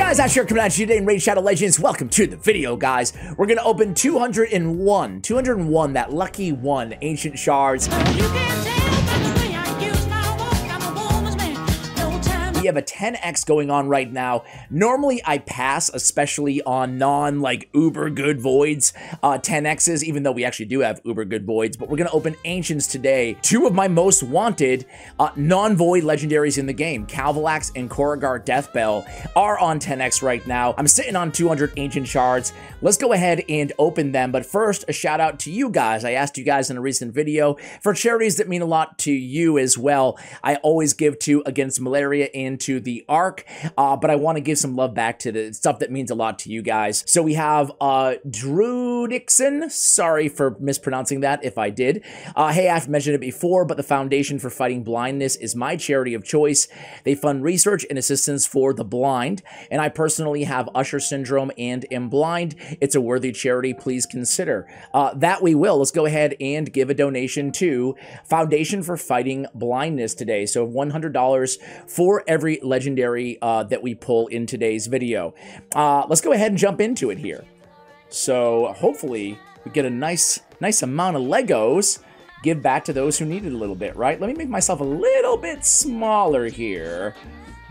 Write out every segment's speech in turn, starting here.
guys, Ash here coming at you today in Raid Shadow Legends. Welcome to the video, guys. We're gonna open 201, that lucky one, Ancient Shards. We have a 10x going on right now. Normally I pass, especially on uber good voids, 10x's, even though we actually do have uber good voids, but we're gonna open Ancients today. Two of my most wanted non-void legendaries in the game, Calvalax and Korrigar Deathbell, are on 10x right now. I'm sitting on 200 Ancient Shards. Let's go ahead and open them, but first, a shout out to you guys. I asked you guys in a recent video for charities that mean a lot to you as well. I always give to Against Malaria and to the Ark, but I want to give some love back to the stuff that means a lot to you guys. So we have Drew Dixon, sorry for mispronouncing that if I did. Hey, I've mentioned it before, but the Foundation for Fighting Blindness is my charity of choice. They fund research and assistance for the blind, and I personally have Usher syndrome and am blind. It's a worthy charity, please consider. That we will. Let's go ahead and give a donation to Foundation for Fighting Blindness today. So $100 for every legendary that we pull in today's video. Let's go ahead and jump into it here. So hopefully we get a nice amount of Legos. Give back to those who need it a little bit, right? Let me make myself a little bit smaller here.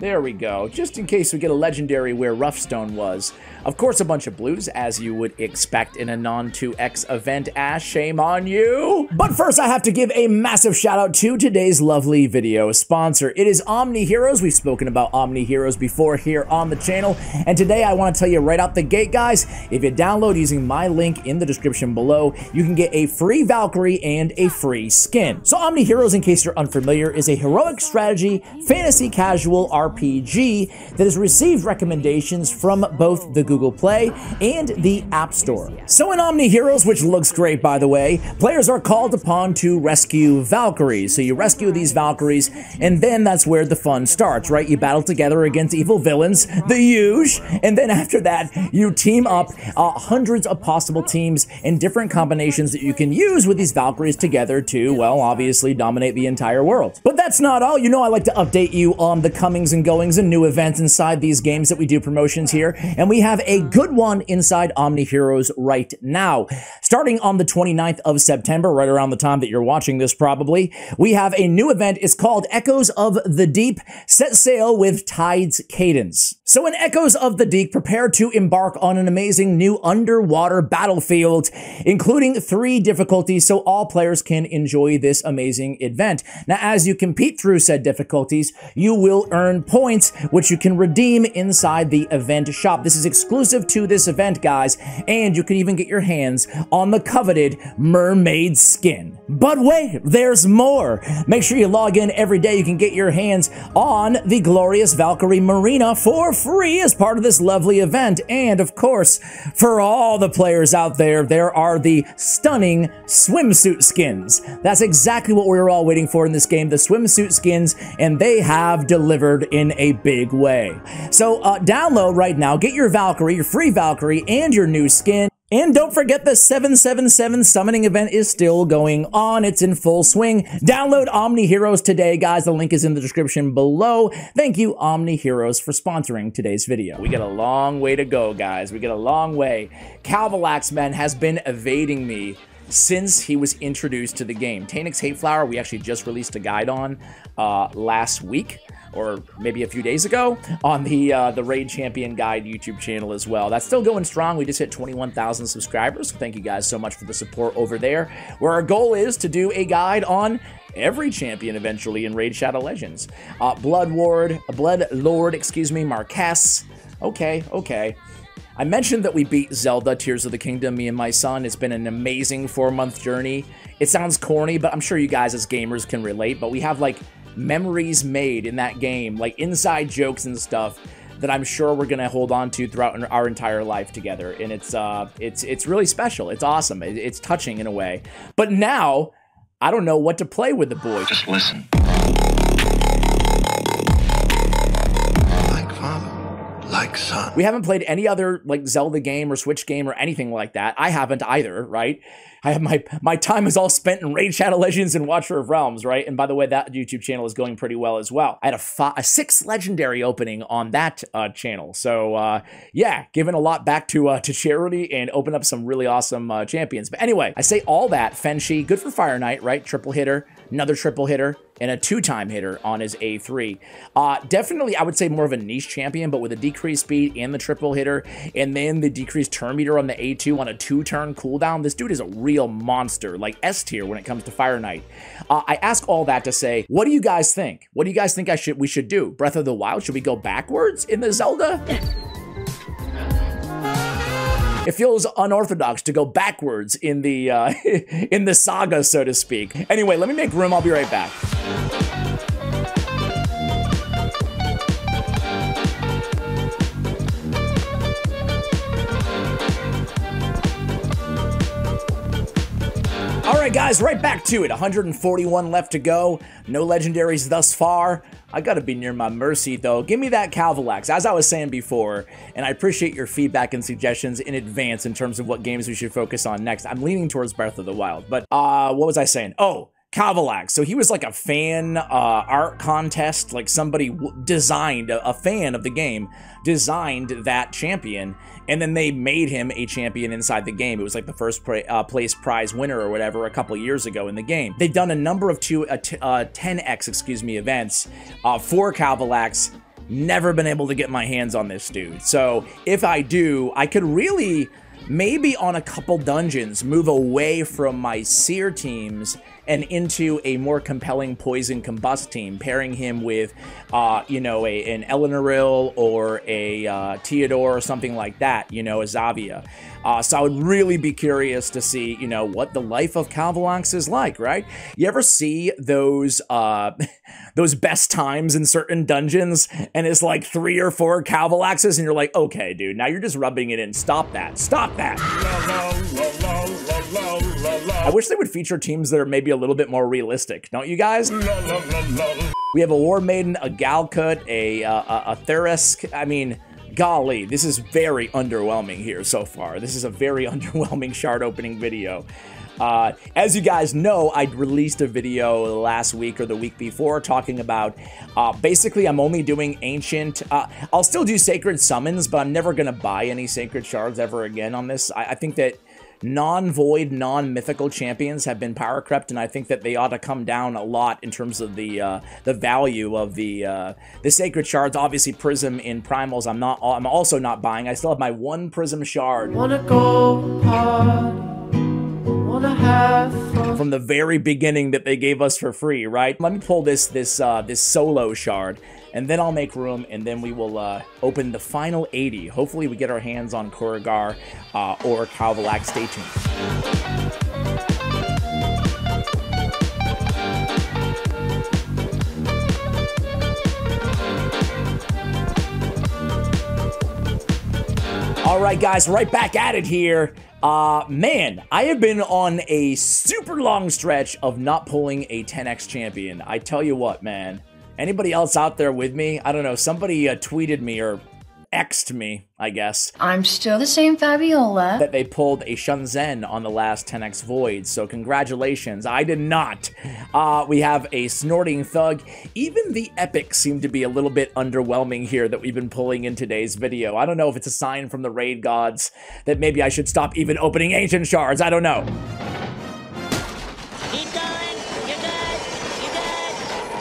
There we go, just in case we get a legendary where Roughstone was. Of course, a bunch of blues, as you would expect in a non-2x event, Ash, shame on you. But first, I have to give a massive shout out to today's lovely video sponsor. It is Omni Heroes. We've spoken about Omni Heroes before here on the channel, and today I want to tell you right out the gate, guys, if you download using my link in the description below, you can get a free Valkyrie and a free skin. So Omni Heroes, in case you're unfamiliar, is a heroic strategy, fantasy casual RPG that has received recommendations from both the Google Play and the App Store. So in Omni Heroes, which looks great by the way, players are called upon to rescue Valkyries. So you rescue these Valkyries, and then that's where the fun starts, right? You battle together against evil villains, the huge, and then after that, you team up hundreds of possible teams and different combinations that you can use with these Valkyries together to, well, obviously dominate the entire world. But that's not all. You know I like to update you on the comings and goings and new events inside these games that we do promotions here, and we have a good one inside Omni Heroes right now. Starting on the 29th of September, right around the time that you're watching this probably, we have a new event. It's called Echoes of the Deep. Set sail with Tide's Cadence. So in Echoes of the Deep, prepare to embark on an amazing new underwater battlefield, including 3 difficulties so all players can enjoy this amazing event. Now, as you compete through said difficulties, you will earn points, which you can redeem inside the event shop. This is exclusive to this event, guys, and you can even get your hands on the coveted mermaid skin. But wait, there's more. Make sure you log in every day. You can get your hands on the glorious Valkyrie Marina for free as part of this lovely event. And of course, for all the players out there, there are the stunning swimsuit skins. That's exactly what we were all waiting for in this game, the swimsuit skins, and they have delivered in a big way. So download right now, get your Valkyrie, your free Valkyrie, and your new skin. And don't forget the 777 summoning event is still going on. It's in full swing. Download Omni Heroes today, guys. The link is in the description below. Thank you, Omni Heroes, for sponsoring today's video. We got a long way to go, guys. We got a long way. Calvalax, man, has been evading me since he was introduced to the game. Tainix Hateflower, we actually just released a guide on last week, or maybe a few days ago, on the Raid Champion Guide YouTube channel as well. That's still going strong. We just hit 21,000 subscribers, so thank you guys so much for the support over there, where our goal is to do a guide on every champion eventually in Raid Shadow Legends. Blood Lord, excuse me, Marquess. Okay. I mentioned that we beat Zelda Tears of the Kingdom, me and my son. It's been an amazing 4-month journey. It sounds corny, but I'm sure you guys as gamers can relate, but we have like memories made in that game, like inside jokes and stuff that I'm sure we're gonna hold on to throughout our entire life together. And it's really special. It's awesome. It's touching in a way. But now, I don't know what to play with the boy. Just listen. Like father, like sun. We haven't played any other like Zelda game or Switch game or anything like that. I haven't either, right? I have my time is all spent in Raid Shadow Legends and Watcher of Realms, right? And by the way, that YouTube channel is going pretty well as well. I had a 6 legendary opening on that channel. So yeah, giving a lot back to charity and open up some really awesome champions. But anyway, I say all that. Fenshi, good for Fire Knight, right? Triple hitter, another triple hitter, and a 2-time hitter on his A3. Definitely, I would say more of a niche champion, but with a decreased speed and the triple hitter, and then the decreased turn meter on the A2 on a 2-turn cooldown, this dude is a real monster, like S tier when it comes to Fire Knight. I ask all that to say, what do you guys think? What do you guys think we should do? Breath of the Wild? Should we go backwards in the Zelda? It feels unorthodox to go backwards in the in the saga, so to speak. Anyway, let me make room. I'll be right back. All right, guys, right back to it. 141 left to go. No legendaries thus far. I gotta be near my mercy, though. Give me that Calvalax, as I was saying before, and I appreciate your feedback and suggestions in advance in terms of what games we should focus on next. I'm leaning towards Breath of the Wild, but what was I saying? Oh, Calvalax. So he was like a fan art contest, like somebody designed, a fan of the game, designed that champion, and then they made him a champion inside the game. It was like the first place prize winner or whatever a couple years ago in the game. They've done a number of 10x, excuse me, events for Calvalax. Never been able to get my hands on this dude. So if I do, I could really, maybe on a couple dungeons, move away from my Seer teams and into a more compelling Poison Combust team, pairing him with, you know, an Eleanoril or a Theodore or something like that, you know, a Zavia. So I would really be curious to see, you know, what the life of Calvalax is like, right? You ever see those those best times in certain dungeons, and it's like 3 or 4 Calvalaxes, and you're like, okay, dude, now you're just rubbing it in. Stop that. Stop that. I wish they would feature teams that are maybe a little bit more realistic, don't you guys? We have a War Maiden, a Galcut, a Therisk. I mean, golly, this is very underwhelming here so far. This is a very underwhelming shard opening video. As you guys know, I released a video last week or the week before talking about, basically I'm only doing ancient, I'll still do sacred summons, but I'm never going to buy any sacred shards ever again on this. I think that non-void, non-mythical champions have been power crept, and I think that they ought to come down a lot in terms of the value of the sacred shards. Obviously, Prism in Primals, I'm also not buying. I still have my 1 Prism shard. Wanna go hard, wanna have fun. From the very beginning that they gave us for free, right? Let me pull this solo shard, and then I'll make room, and then we will open the final 80. Hopefully we get our hands on Korugar or Calvalax. Stay tuned. All right, guys, right back at it here. Man, I have been on a super long stretch of not pulling a 10x champion. I tell you what, man. Anybody else out there with me? I don't know. Somebody tweeted me or X'd me, I guess. I'm still the same Fabiola. That they pulled a Shunzen on the last 10x Void, so congratulations. I did not. We have a Snorting Thug. Even the epics seem to be a little bit underwhelming here that we've been pulling in today's video. I don't know if it's a sign from the raid gods that maybe I should stop even opening ancient shards. I don't know. Keep going. You're good. You're good.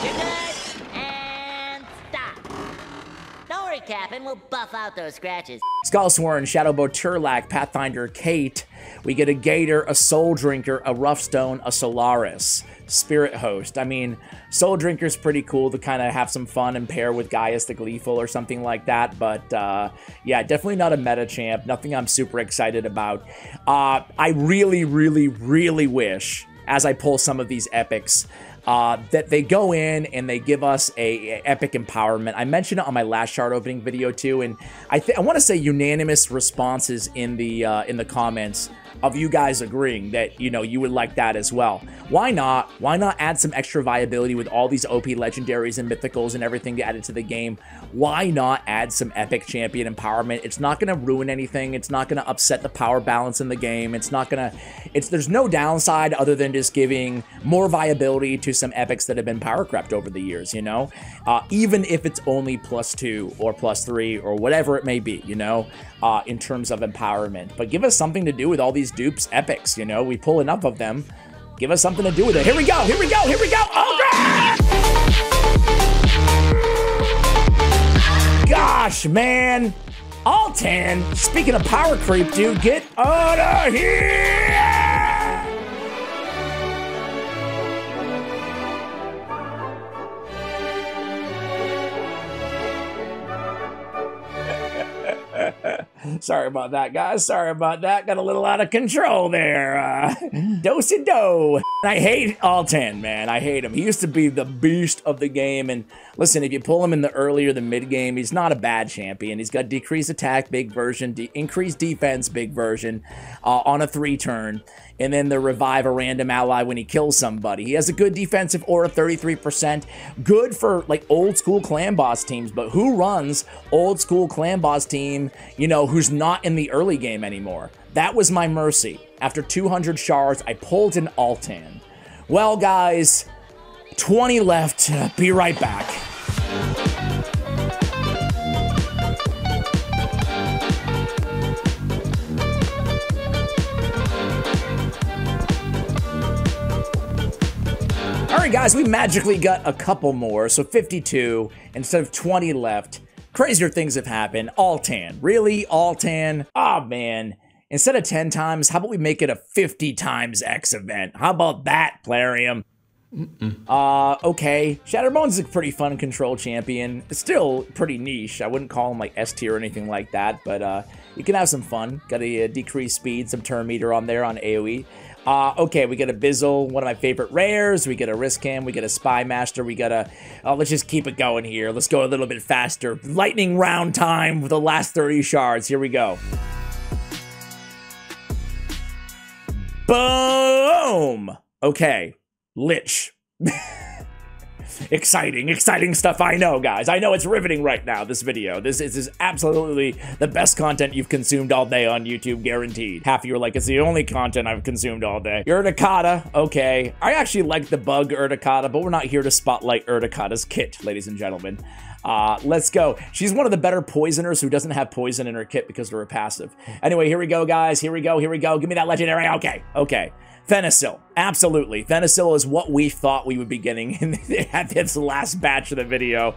You're good. And stop. Don't worry, Captain. We'll buff out those scratches. Skullsworn, Shadowbow Turlac, Pathfinder Kate. We get a Gator, a Soul Drinker, a Roughstone, a Solaris, Spirit Host. I mean, Soul Drinker's pretty cool to kind of have some fun and pair with Gaius the Gleeful or something like that, but yeah, definitely not a meta champ. Nothing I'm super excited about. I really, really, really wish, as I pull some of these epics, that they go in and they give us a epic empowerment. I mentioned it on my last shard opening video too, and I want to say unanimous responses in the comments of you guys agreeing that, you know, you would like that as well. Why not? Why not add some extra viability with all these OP legendaries and mythicals and everything added to the game? Why not add some epic champion empowerment? It's not going to ruin anything. It's not going to upset the power balance in the game. It's not going to, there's no downside other than just giving more viability to some epics that have been power crept over the years, you know? Even if it's only +2 or +3 or whatever it may be, you know, in terms of empowerment. But give us something to do with all these dupes epics, you know? We pull enough of them. Give us something to do with it. Here we go, here we go, here we go! Oh, God! Gosh, man! All 10. Speaking of power creep, dude, get out of here! Sorry about that, guys. Sorry about that. Got a little out of control there. Do-si-do. I hate All 10, man. I hate him. He used to be the beast of the game. And listen, if you pull him in the early or the mid game, he's not a bad champion. He's got decreased attack, big version, increased defense, big version, on a 3-turn. And then the revive a random ally when he kills somebody. He has a good defensive aura, 33%. Good for like old school clan boss teams, but who runs old school clan boss team, you know, who's not in the early game anymore? That was my mercy. After 200 shards, I pulled an Altan. Well, guys, 20 left. Be right back. Alright guys, we magically got a couple more, so 52 instead of 20 left. Crazier things have happened. Altan. Really? Altan? Oh man. Instead of 10 times, how about we make it a 50 times X event? How about that, Plarium? Okay. Shatterbones is a pretty fun control champion. It's still pretty niche. I wouldn't call him like S tier or anything like that, but you can have some fun. Got a decreased speed, some turn meter on there on AoE. Okay, we get a Bizzle, one of my favorite rares. We get a Riskam, we get a Spy Master, we got a... let's just keep it going here. Let's go a little bit faster. Lightning round time with the last 30 shards. Here we go. Boom! Okay, Lich. Exciting stuff, I know, guys. I know it's riveting right now, this video. This is absolutely the best content you've consumed all day on YouTube, guaranteed. Half of you are like, it's the only content I've consumed all day. Urticata, okay. I actually like the bug Urticata, but we're not here to spotlight Urticata's kit, ladies and gentlemen. Let's go. She's one of the better poisoners who doesn't have poison in her kit because of her passive. Anyway, here we go, guys. Here we go. Give me that legendary. Okay. Fenacil, absolutely. Fenacil is what we thought we would be getting at this last batch of the video.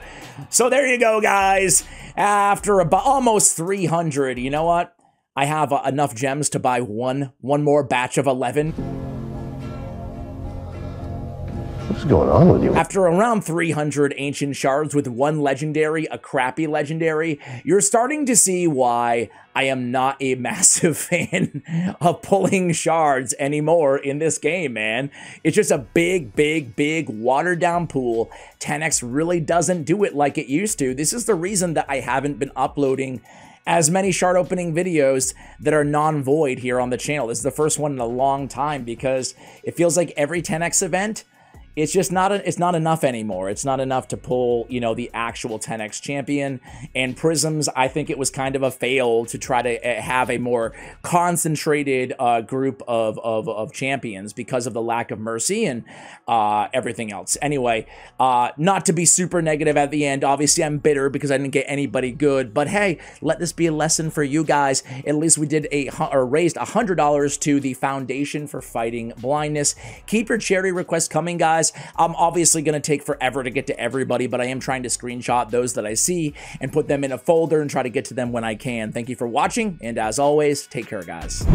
So there you go, guys. After about almost 300, you know what? I have enough gems to buy one more batch of 11. What's going on with you? After around 300 ancient shards with one legendary, a crappy legendary, you're starting to see why I am not a massive fan of pulling shards anymore in this game, man. It's just a big, watered down pool. 10x really doesn't do it like it used to. This is the reason that I haven't been uploading as many shard opening videos that are non-void here on the channel. This is the first one in a long time because it feels like every 10x event, it's just not enough anymore. It's not enough to pull, you know, the actual 10x champion. And Prisms, I think it was kind of a fail to try to have a more concentrated group of champions because of the lack of mercy and everything else. Anyway, not to be super negative at the end. Obviously, I'm bitter because I didn't get anybody good. But hey, let this be a lesson for you guys. At least we did raised $100 to the Foundation for Fighting Blindness. Keep your charity requests coming, guys. I'm obviously going to take forever to get to everybody, but I am trying to screenshot those that I see and put them in a folder and try to get to them when I can. Thank you for watching, and as always, take care, guys.